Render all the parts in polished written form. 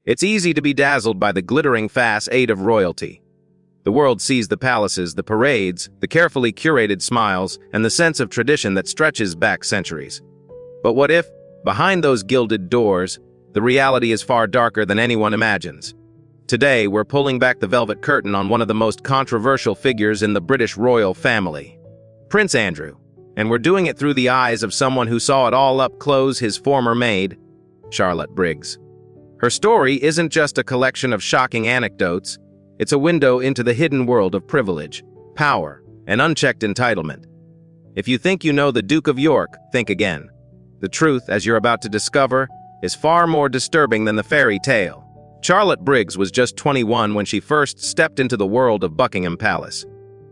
It's easy to be dazzled by the glittering facade of royalty. The world sees the palaces, the parades, the carefully curated smiles, and the sense of tradition that stretches back centuries. But what if, behind those gilded doors, the reality is far darker than anyone imagines? Today, we're pulling back the velvet curtain on one of the most controversial figures in the British royal family, Prince Andrew. And we're doing it through the eyes of someone who saw it all up close, his former maid, Charlotte Briggs. Her story isn't just a collection of shocking anecdotes, it's a window into the hidden world of privilege, power, and unchecked entitlement. If you think you know the Duke of York, think again. The truth, as you're about to discover, is far more disturbing than the fairy tale. Charlotte Briggs was just 21 when she first stepped into the world of Buckingham Palace.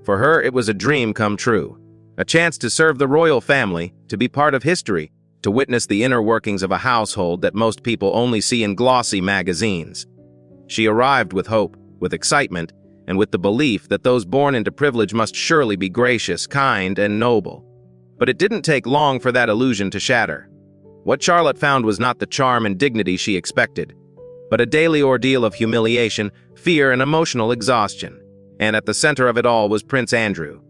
For her, it was a dream come true. A chance to serve the royal family, to be part of history, to witness the inner workings of a household that most people only see in glossy magazines. She arrived with hope, with excitement, and with the belief that those born into privilege must surely be gracious, kind, and noble. But it didn't take long for that illusion to shatter. What Charlotte found was not the charm and dignity she expected, but a daily ordeal of humiliation, fear, and emotional exhaustion. And at the center of it all was Prince Andrew.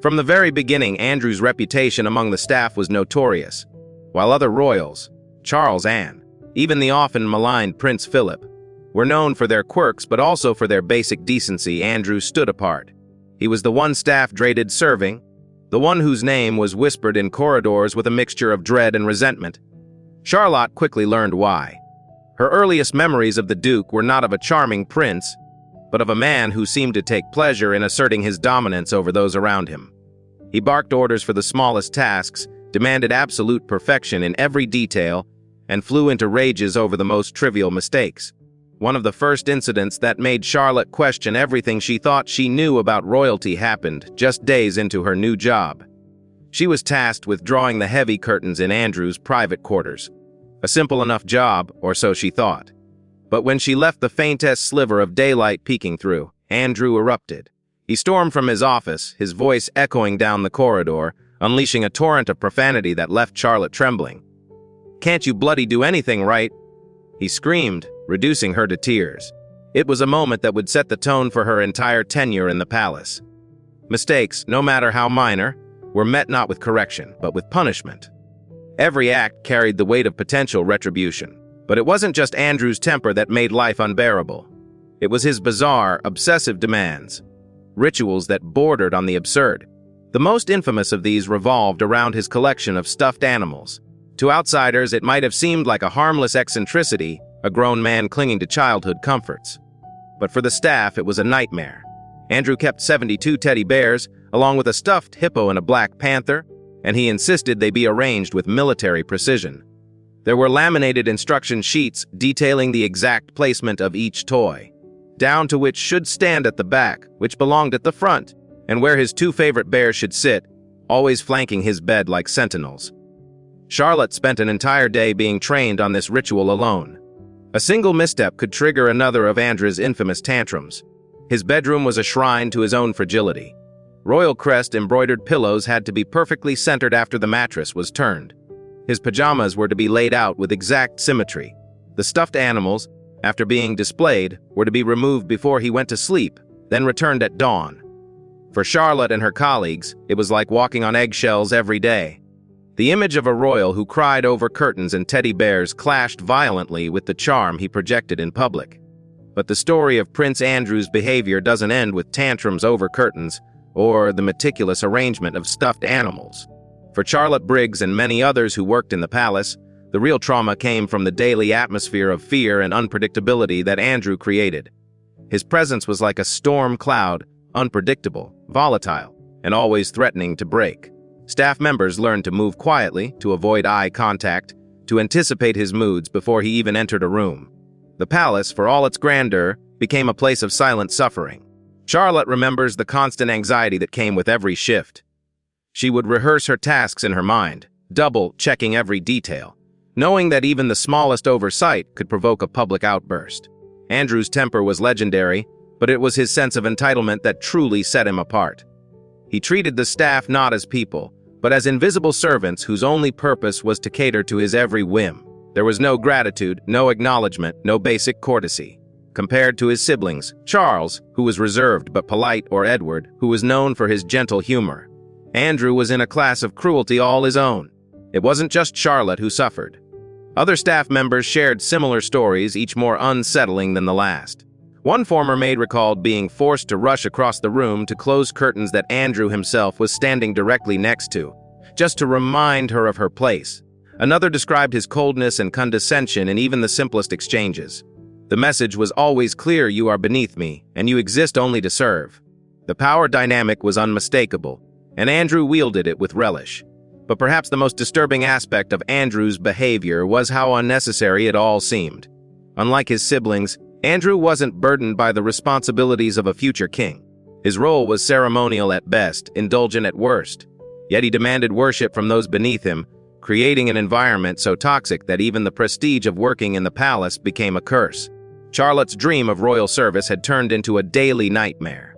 From the very beginning, Andrew's reputation among the staff was notorious. While other royals, Charles and even the often maligned Prince Philip, were known for their quirks but also for their basic decency, Andrew stood apart. He was the one staff dreaded serving, the one whose name was whispered in corridors with a mixture of dread and resentment. Charlotte quickly learned why. Her earliest memories of the Duke were not of a charming prince, but of a man who seemed to take pleasure in asserting his dominance over those around him. He barked orders for the smallest tasks, demanded absolute perfection in every detail, and flew into rages over the most trivial mistakes. One of the first incidents that made Charlotte question everything she thought she knew about royalty happened just days into her new job. She was tasked with drawing the heavy curtains in Andrew's private quarters. A simple enough job, or so she thought. But when she left the faintest sliver of daylight peeking through, Andrew erupted. He stormed from his office, his voice echoing down the corridor, unleashing a torrent of profanity that left Charlotte trembling. "Can't you bloody do anything right?" he screamed, reducing her to tears. It was a moment that would set the tone for her entire tenure in the palace. Mistakes, no matter how minor, were met not with correction, but with punishment. Every act carried the weight of potential retribution. But it wasn't just Andrew's temper that made life unbearable. It was his bizarre, obsessive demands, rituals that bordered on the absurd. The most infamous of these revolved around his collection of stuffed animals. To outsiders, it might have seemed like a harmless eccentricity, a grown man clinging to childhood comforts. But for the staff, it was a nightmare. Andrew kept 72 teddy bears, along with a stuffed hippo and a black panther, and he insisted they be arranged with military precision. There were laminated instruction sheets detailing the exact placement of each toy, down to which should stand at the back, which belonged at the front, and where his two favorite bears should sit, always flanking his bed like sentinels. Charlotte spent an entire day being trained on this ritual alone. A single misstep could trigger another of Andrew's infamous tantrums. His bedroom was a shrine to his own fragility. Royal crest-embroidered pillows had to be perfectly centered after the mattress was turned. His pajamas were to be laid out with exact symmetry. The stuffed animals, after being displayed, were to be removed before he went to sleep, then returned at dawn. For Charlotte and her colleagues, it was like walking on eggshells every day. The image of a royal who cried over curtains and teddy bears clashed violently with the charm he projected in public. But the story of Prince Andrew's behavior doesn't end with tantrums over curtains or the meticulous arrangement of stuffed animals. For Charlotte Briggs and many others who worked in the palace, the real trauma came from the daily atmosphere of fear and unpredictability that Andrew created. His presence was like a storm cloud, unpredictable, volatile, and always threatening to break. Staff members learned to move quietly, to avoid eye contact, to anticipate his moods before he even entered a room. The palace, for all its grandeur, became a place of silent suffering. Charlotte remembers the constant anxiety that came with every shift. She would rehearse her tasks in her mind, double-checking every detail, knowing that even the smallest oversight could provoke a public outburst. Andrew's temper was legendary, but it was his sense of entitlement that truly set him apart. He treated the staff not as people, but as invisible servants whose only purpose was to cater to his every whim. There was no gratitude, no acknowledgement, no basic courtesy. Compared to his siblings, Charles, who was reserved but polite, or Edward, who was known for his gentle humor, Andrew was in a class of cruelty all his own. It wasn't just Charlotte who suffered. Other staff members shared similar stories, each more unsettling than the last. One former maid recalled being forced to rush across the room to close curtains that Andrew himself was standing directly next to, just to remind her of her place. Another described his coldness and condescension in even the simplest exchanges. The message was always clear: you are beneath me, and you exist only to serve. The power dynamic was unmistakable, and Andrew wielded it with relish. But perhaps the most disturbing aspect of Andrew's behavior was how unnecessary it all seemed. Unlike his siblings, Andrew wasn't burdened by the responsibilities of a future king. His role was ceremonial at best, indulgent at worst. Yet he demanded worship from those beneath him, creating an environment so toxic that even the prestige of working in the palace became a curse. Charlotte's dream of royal service had turned into a daily nightmare.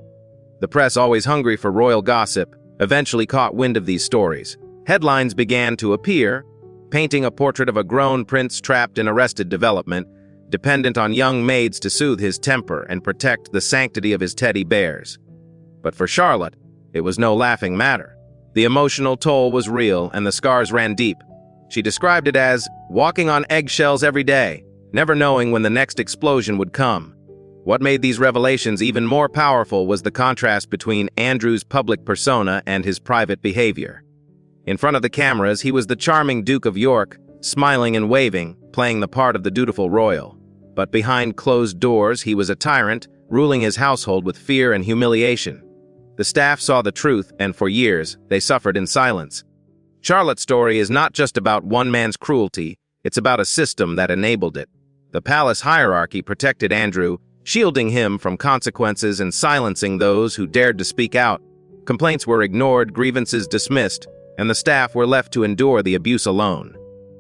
The press, always hungry for royal gossip, eventually caught wind of these stories. Headlines began to appear, painting a portrait of a grown prince trapped in arrested development, dependent on young maids to soothe his temper and protect the sanctity of his teddy bears. But for Charlotte, it was no laughing matter. The emotional toll was real, and the scars ran deep. She described it as walking on eggshells every day, never knowing when the next explosion would come. What made these revelations even more powerful was the contrast between Andrew's public persona and his private behavior. In front of the cameras, he was the charming Duke of York, smiling and waving, playing the part of the dutiful royal. But behind closed doors, he was a tyrant, ruling his household with fear and humiliation. The staff saw the truth, and for years, they suffered in silence. Charlotte's story is not just about one man's cruelty, it's about a system that enabled it. The palace hierarchy protected Andrew, shielding him from consequences and silencing those who dared to speak out. Complaints were ignored, grievances dismissed, and the staff were left to endure the abuse alone.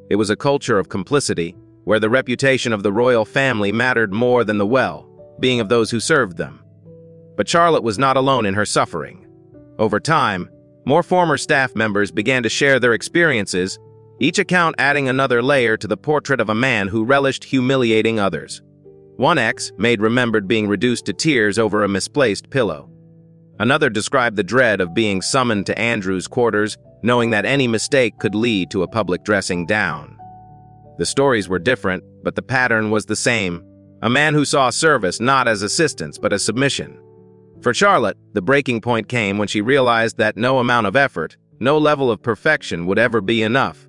It was a culture of complicity, where the reputation of the royal family mattered more than the well-being of those who served them. But Charlotte was not alone in her suffering. Over time, more former staff members began to share their experiences, each account adding another layer to the portrait of a man who relished humiliating others. One ex-maid remembered being reduced to tears over a misplaced pillow. Another described the dread of being summoned to Andrew's quarters, knowing that any mistake could lead to a public dressing down. The stories were different, but the pattern was the same. A man who saw service not as assistance, but as submission. For Charlotte, the breaking point came when she realized that no amount of effort, no level of perfection would ever be enough.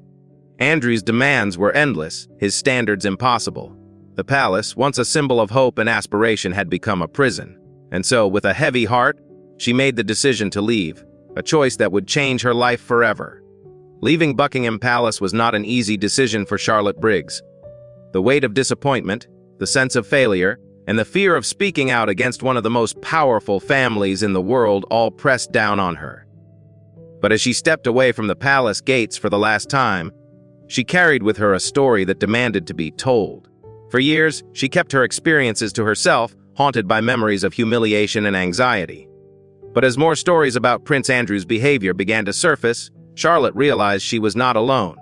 Andrew's demands were endless, his standards impossible. The palace, once a symbol of hope and aspiration, had become a prison. And so, with a heavy heart, she made the decision to leave, a choice that would change her life forever. Leaving Buckingham Palace was not an easy decision for Charlotte Briggs. The weight of disappointment, the sense of failure, and the fear of speaking out against one of the most powerful families in the world all pressed down on her. But as she stepped away from the palace gates for the last time, she carried with her a story that demanded to be told. For years, she kept her experiences to herself, haunted by memories of humiliation and anxiety. But as more stories about Prince Andrew's behavior began to surface, Charlotte realized she was not alone.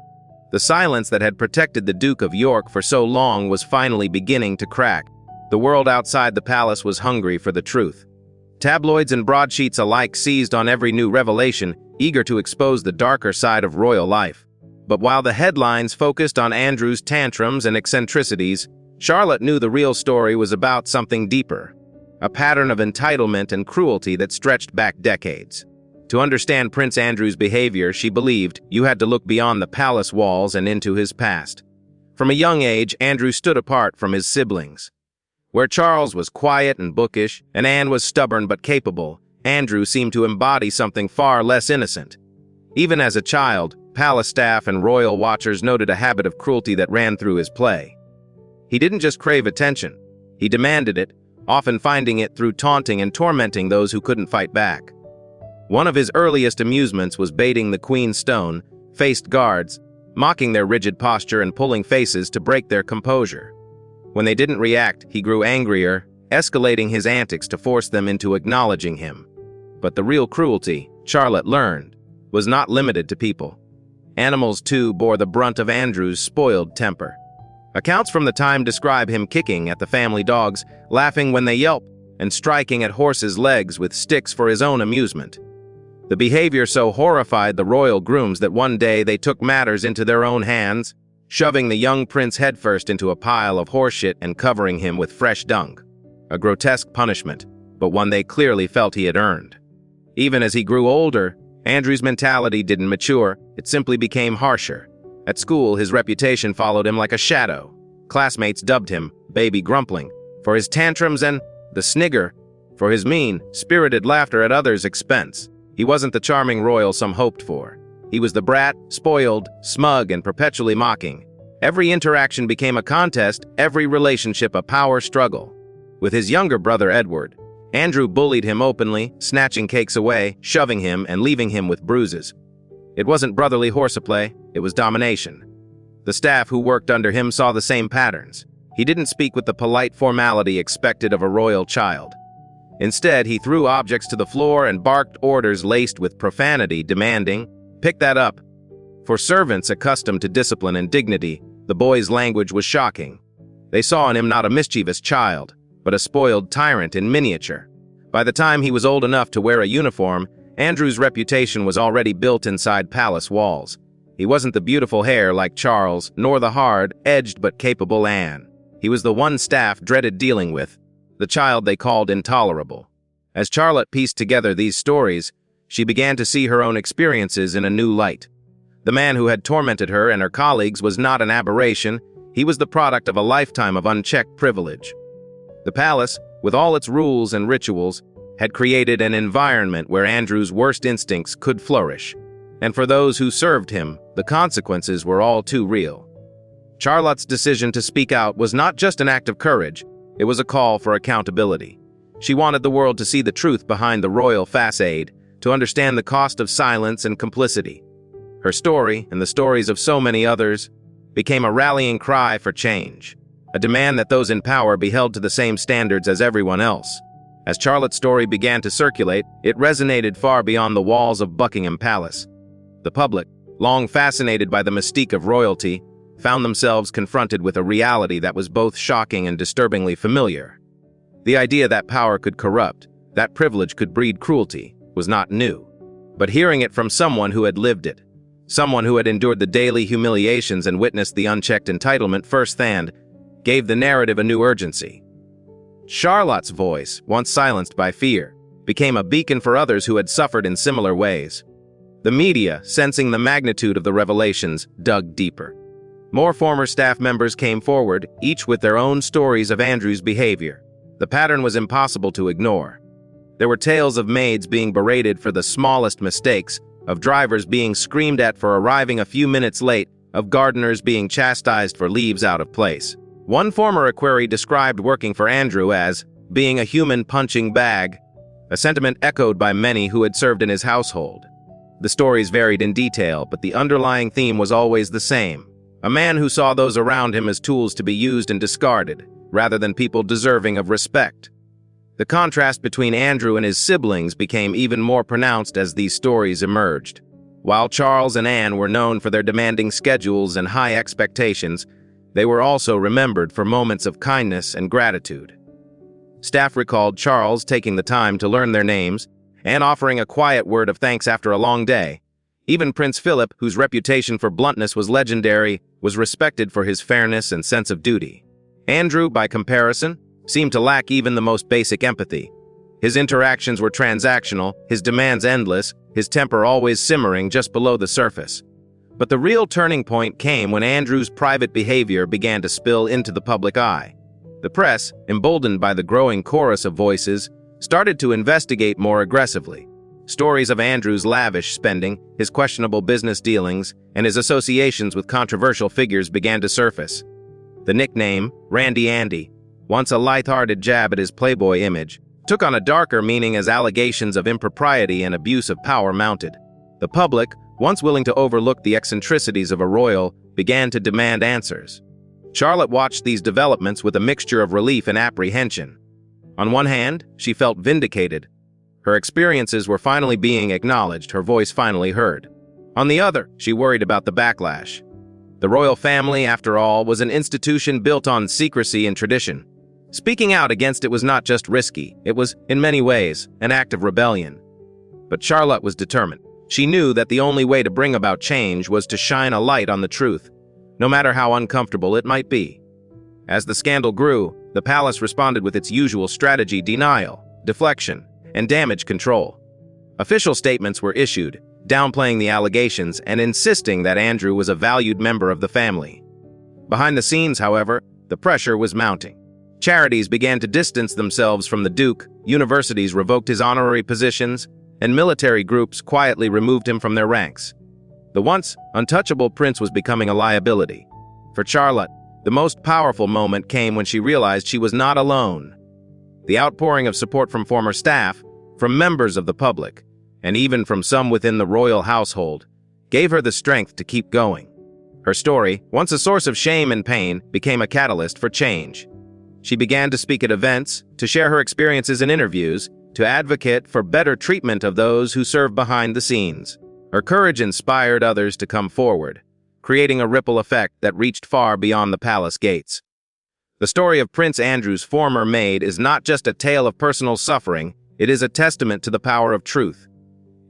The silence that had protected the Duke of York for so long was finally beginning to crack. The world outside the palace was hungry for the truth. Tabloids and broadsheets alike seized on every new revelation, eager to expose the darker side of royal life. But while the headlines focused on Andrew's tantrums and eccentricities, Charlotte knew the real story was about something deeper, a pattern of entitlement and cruelty that stretched back decades. To understand Prince Andrew's behavior, she believed you had to look beyond the palace walls and into his past. From a young age, Andrew stood apart from his siblings. Where Charles was quiet and bookish, and Anne was stubborn but capable, Andrew seemed to embody something far less innocent. Even as a child, palace staff and royal watchers noted a habit of cruelty that ran through his play. He didn't just crave attention, he demanded it, often finding it through taunting and tormenting those who couldn't fight back. One of his earliest amusements was baiting the Queen's stone, faced guards, mocking their rigid posture and pulling faces to break their composure. When they didn't react, he grew angrier, escalating his antics to force them into acknowledging him. But the real cruelty, Charlotte learned, was not limited to people. Animals, too, bore the brunt of Andrew's spoiled temper. Accounts from the time describe him kicking at the family dogs, laughing when they yelp, and striking at horses' legs with sticks for his own amusement. The behavior so horrified the royal grooms that one day they took matters into their own hands, shoving the young prince headfirst into a pile of horseshit and covering him with fresh dung. A grotesque punishment, but one they clearly felt he had earned. Even as he grew older, Andrew's mentality didn't mature, it simply became harsher. At school, his reputation followed him like a shadow. Classmates dubbed him Baby Grumpling for his tantrums and the Snigger for his mean, spirited laughter at others' expense. He wasn't the charming royal some hoped for. He was the brat, spoiled, smug, and perpetually mocking. Every interaction became a contest, every relationship a power struggle. With his younger brother Edward, Andrew bullied him openly, snatching cakes away, shoving him, and leaving him with bruises. It wasn't brotherly horseplay, it was domination. The staff who worked under him saw the same patterns. He didn't speak with the polite formality expected of a royal child. Instead, he threw objects to the floor and barked orders laced with profanity, demanding, "Pick that up." For servants accustomed to discipline and dignity, the boy's language was shocking. They saw in him not a mischievous child, but a spoiled tyrant in miniature. By the time he was old enough to wear a uniform, Andrew's reputation was already built inside palace walls. He wasn't the beautiful hair like Charles, nor the hard, edged but capable Anne. He was the one staff dreaded dealing with, the child they called intolerable. As Charlotte pieced together these stories, she began to see her own experiences in a new light. The man who had tormented her and her colleagues was not an aberration, he was the product of a lifetime of unchecked privilege. The palace, with all its rules and rituals, had created an environment where Andrew's worst instincts could flourish. And for those who served him, the consequences were all too real. Charlotte's decision to speak out was not just an act of courage, it was a call for accountability. She wanted the world to see the truth behind the royal facade, to understand the cost of silence and complicity. Her story, and the stories of so many others, became a rallying cry for change, a demand that those in power be held to the same standards as everyone else. As Charlotte's story began to circulate, it resonated far beyond the walls of Buckingham Palace. The public, long fascinated by the mystique of royalty, found themselves confronted with a reality that was both shocking and disturbingly familiar. The idea that power could corrupt, that privilege could breed cruelty, was not new. But hearing it from someone who had lived it, someone who had endured the daily humiliations and witnessed the unchecked entitlement firsthand, gave the narrative a new urgency. Charlotte's voice, once silenced by fear, became a beacon for others who had suffered in similar ways. The media, sensing the magnitude of the revelations, dug deeper. More former staff members came forward, each with their own stories of Andrew's behavior. The pattern was impossible to ignore. There were tales of maids being berated for the smallest mistakes, of drivers being screamed at for arriving a few minutes late, of gardeners being chastised for leaves out of place. One former equerry described working for Andrew as being a human punching bag, a sentiment echoed by many who had served in his household. The stories varied in detail, but the underlying theme was always the same. A man who saw those around him as tools to be used and discarded, rather than people deserving of respect. The contrast between Andrew and his siblings became even more pronounced as these stories emerged. While Charles and Anne were known for their demanding schedules and high expectations, they were also remembered for moments of kindness and gratitude. Staff recalled Charles taking the time to learn their names and offering a quiet word of thanks after a long day. Even Prince Philip, whose reputation for bluntness was legendary, was respected for his fairness and sense of duty. Andrew, by comparison, seemed to lack even the most basic empathy. His interactions were transactional, his demands endless, his temper always simmering just below the surface. But the real turning point came when Andrew's private behavior began to spill into the public eye. The press, emboldened by the growing chorus of voices, started to investigate more aggressively. Stories of Andrew's lavish spending, his questionable business dealings, and his associations with controversial figures began to surface. The nickname, Randy Andy, once a light-hearted jab at his Playboy image, took on a darker meaning as allegations of impropriety and abuse of power mounted. The public, once willing to overlook the eccentricities of a royal, began to demand answers. Charlotte watched these developments with a mixture of relief and apprehension. On one hand, she felt vindicated. Her experiences were finally being acknowledged, her voice finally heard. On the other, she worried about the backlash. The royal family, after all, was an institution built on secrecy and tradition. Speaking out against it was not just risky, it was, in many ways, an act of rebellion. But Charlotte was determined. She knew that the only way to bring about change was to shine a light on the truth, no matter how uncomfortable it might be. As the scandal grew, the palace responded with its usual strategy: denial, deflection, and damage control. Official statements were issued, downplaying the allegations and insisting that Andrew was a valued member of the family. Behind the scenes, however, the pressure was mounting. Charities began to distance themselves from the Duke, universities revoked his honorary positions, and military groups quietly removed him from their ranks. The once untouchable prince was becoming a liability. For Charlotte, the most powerful moment came when she realized she was not alone. The outpouring of support from former staff, from members of the public, and even from some within the royal household, gave her the strength to keep going. Her story, once a source of shame and pain, became a catalyst for change. She began to speak at events, to share her experiences in interviews, to advocate for better treatment of those who serve behind the scenes. Her courage inspired others to come forward, creating a ripple effect that reached far beyond the palace gates. The story of Prince Andrew's former maid is not just a tale of personal suffering, it is a testament to the power of truth.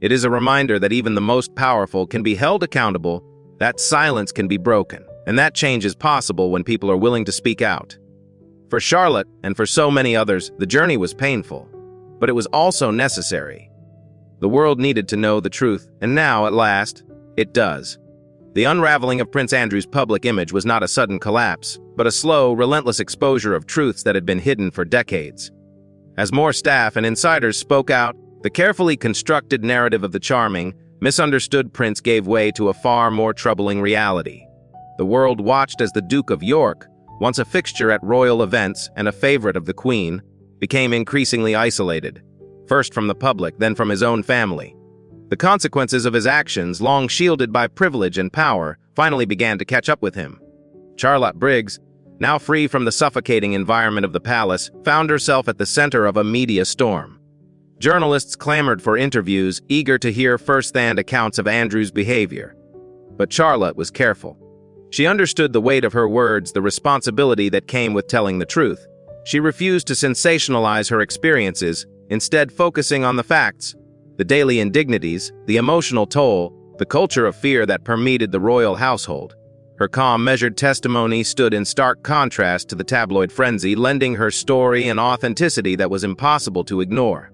It is a reminder that even the most powerful can be held accountable, that silence can be broken, and that change is possible when people are willing to speak out. For Charlotte, and for so many others, the journey was painful, but it was also necessary. The world needed to know the truth, and now, at last, it does. The unraveling of Prince Andrew's public image was not a sudden collapse, but a slow, relentless exposure of truths that had been hidden for decades. As more staff and insiders spoke out, the carefully constructed narrative of the charming, misunderstood prince gave way to a far more troubling reality. The world watched as the Duke of York, once a fixture at royal events and a favorite of the Queen, became increasingly isolated, first from the public, then from his own family. The consequences of his actions, long shielded by privilege and power, finally began to catch up with him. Charlotte Briggs, now free from the suffocating environment of the palace, found herself at the center of a media storm. Journalists clamored for interviews, eager to hear first-hand accounts of Andrew's behavior. But Charlotte was careful. She understood the weight of her words, the responsibility that came with telling the truth. She refused to sensationalize her experiences, instead focusing on the facts, the daily indignities, the emotional toll, the culture of fear that permeated the royal household. Her calm, measured testimony stood in stark contrast to the tabloid frenzy, lending her story an authenticity that was impossible to ignore.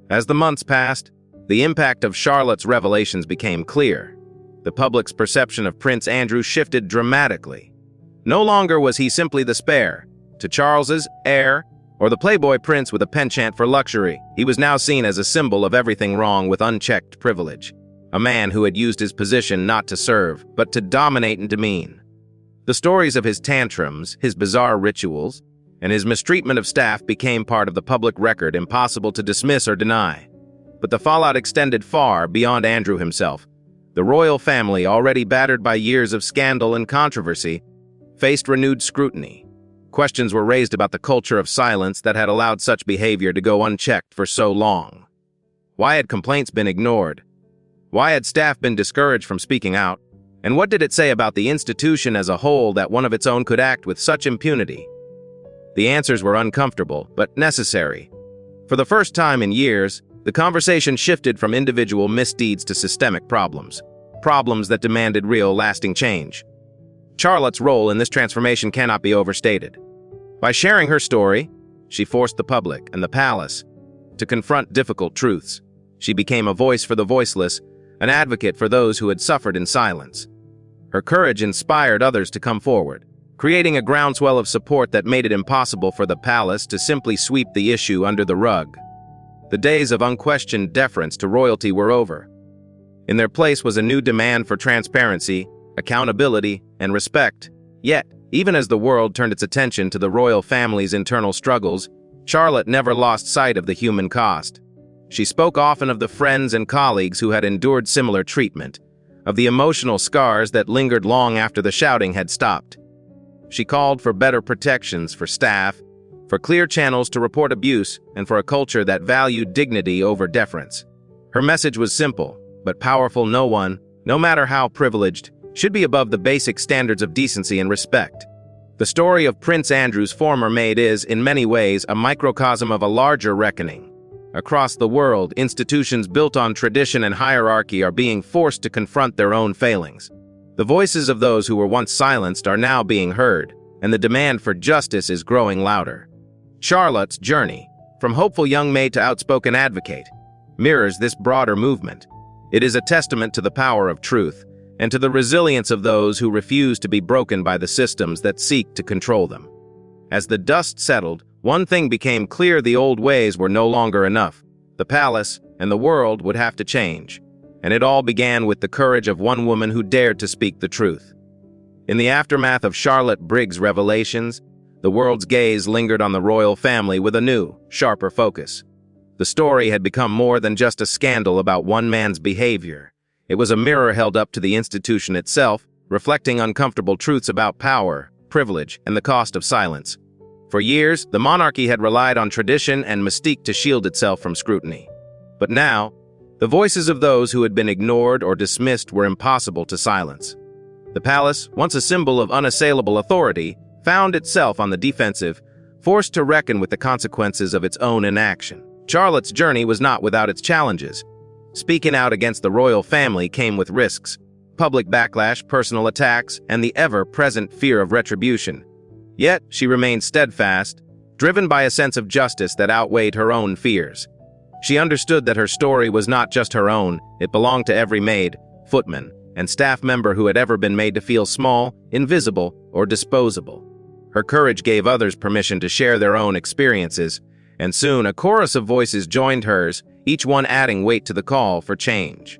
As the months passed, the impact of Charlotte's revelations became clear. The public's perception of Prince Andrew shifted dramatically. No longer was he simply the spare to Charles's heir, or the playboy prince with a penchant for luxury. He was now seen as a symbol of everything wrong with unchecked privilege. A man who had used his position not to serve, but to dominate and demean. The stories of his tantrums, his bizarre rituals, and his mistreatment of staff became part of the public record, impossible to dismiss or deny. But the fallout extended far beyond Andrew himself. The royal family, already battered by years of scandal and controversy, faced renewed scrutiny. Questions were raised about the culture of silence that had allowed such behavior to go unchecked for so long. Why had complaints been ignored? Why had staff been discouraged from speaking out? And what did it say about the institution as a whole that one of its own could act with such impunity? The answers were uncomfortable, but necessary. For the first time in years, the conversation shifted from individual misdeeds to systemic problems that demanded real, lasting change. Charlotte's role in this transformation cannot be overstated. By sharing her story, she forced the public and the palace to confront difficult truths. She became a voice for the voiceless, an advocate for those who had suffered in silence. Her courage inspired others to come forward, creating a groundswell of support that made it impossible for the palace to simply sweep the issue under the rug. The days of unquestioned deference to royalty were over. In their place was a new demand for transparency, accountability, and respect. Yet, even as the world turned its attention to the royal family's internal struggles, Charlotte never lost sight of the human cost. She spoke often of the friends and colleagues who had endured similar treatment, of the emotional scars that lingered long after the shouting had stopped. She called for better protections for staff, for clear channels to report abuse, and for a culture that valued dignity over deference. Her message was simple, but powerful. No one, no matter how privileged, should be above the basic standards of decency and respect. The story of Prince Andrew's former maid is, in many ways, a microcosm of a larger reckoning. Across the world, institutions built on tradition and hierarchy are being forced to confront their own failings. The voices of those who were once silenced are now being heard, and the demand for justice is growing louder. Charlotte's journey, from hopeful young maid to outspoken advocate, mirrors this broader movement. It is a testament to the power of truth, and to the resilience of those who refuse to be broken by the systems that seek to control them. As the dust settled, one thing became clear: the old ways were no longer enough. The palace and the world would have to change, and it all began with the courage of one woman who dared to speak the truth. In the aftermath of Charlotte Briggs' revelations, the world's gaze lingered on the royal family with a new, sharper focus. The story had become more than just a scandal about one man's behavior. It was a mirror held up to the institution itself, reflecting uncomfortable truths about power, privilege, and the cost of silence. For years, the monarchy had relied on tradition and mystique to shield itself from scrutiny. But now, the voices of those who had been ignored or dismissed were impossible to silence. The palace, once a symbol of unassailable authority, found itself on the defensive, forced to reckon with the consequences of its own inaction. Charlotte's journey was not without its challenges. Speaking out against the royal family came with risks: public backlash, personal attacks, and the ever-present fear of retribution. Yet, she remained steadfast, driven by a sense of justice that outweighed her own fears. She understood that her story was not just her own; it belonged to every maid, footman, and staff member who had ever been made to feel small, invisible, or disposable. Her courage gave others permission to share their own experiences, and soon a chorus of voices joined hers, each one adding weight to the call for change.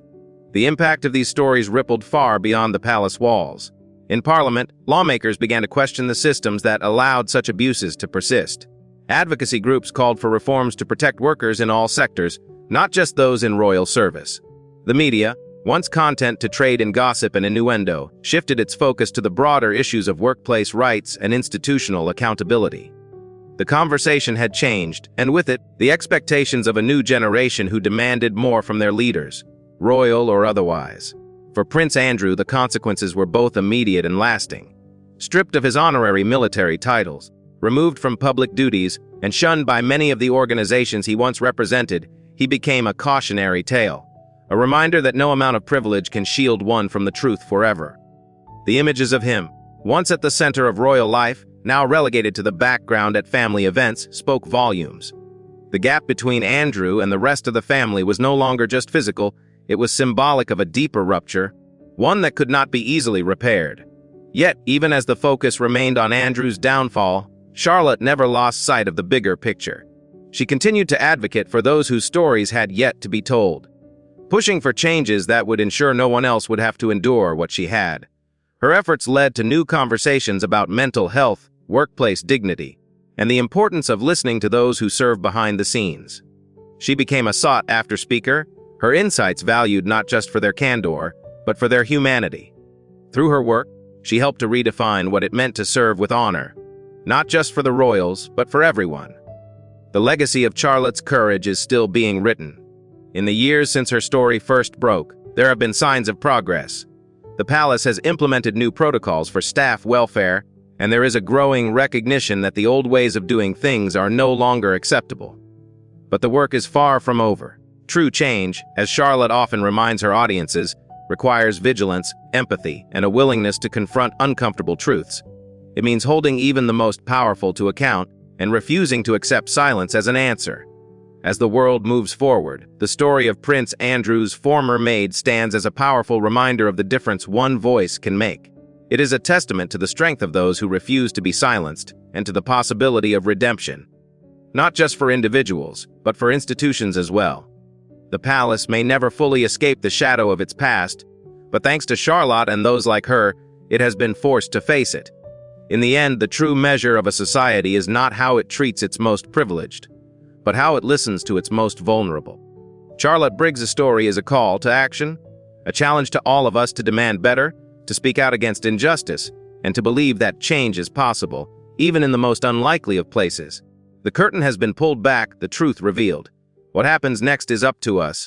The impact of these stories rippled far beyond the palace walls. In Parliament, lawmakers began to question the systems that allowed such abuses to persist. Advocacy groups called for reforms to protect workers in all sectors, not just those in royal service. The media, once content to trade in gossip and innuendo, shifted its focus to the broader issues of workplace rights and institutional accountability. The conversation had changed, and with it, the expectations of a new generation who demanded more from their leaders, royal or otherwise. For Prince Andrew, the consequences were both immediate and lasting. Stripped of his honorary military titles, removed from public duties, and shunned by many of the organizations he once represented, he became a cautionary tale, a reminder that no amount of privilege can shield one from the truth forever. The images of him, once at the center of royal life, now relegated to the background at family events, spoke volumes. The gap between Andrew and the rest of the family was no longer just physical; it was symbolic of a deeper rupture, one that could not be easily repaired. Yet, even as the focus remained on Andrew's downfall, Charlotte never lost sight of the bigger picture. She continued to advocate for those whose stories had yet to be told, pushing for changes that would ensure no one else would have to endure what she had. Her efforts led to new conversations about mental health, workplace dignity, and the importance of listening to those who serve behind the scenes. She became a sought-after speaker, her insights valued not just for their candor, but for their humanity. Through her work, she helped to redefine what it meant to serve with honor, not just for the royals, but for everyone. The legacy of Charlotte's courage is still being written. In the years since her story first broke, there have been signs of progress. The palace has implemented new protocols for staff welfare, and there is a growing recognition that the old ways of doing things are no longer acceptable. But the work is far from over. True change, as Charlotte often reminds her audiences, requires vigilance, empathy, and a willingness to confront uncomfortable truths. It means holding even the most powerful to account and refusing to accept silence as an answer. As the world moves forward, the story of Prince Andrew's former maid stands as a powerful reminder of the difference one voice can make. It is a testament to the strength of those who refuse to be silenced and to the possibility of redemption, not just for individuals, but for institutions as well. The palace may never fully escape the shadow of its past, but thanks to Charlotte and those like her, it has been forced to face it. In the end, the true measure of a society is not how it treats its most privileged, but how it listens to its most vulnerable. Charlotte Briggs' story is a call to action, a challenge to all of us to demand better, to speak out against injustice, and to believe that change is possible, even in the most unlikely of places. The curtain has been pulled back, the truth revealed. What happens next is up to us.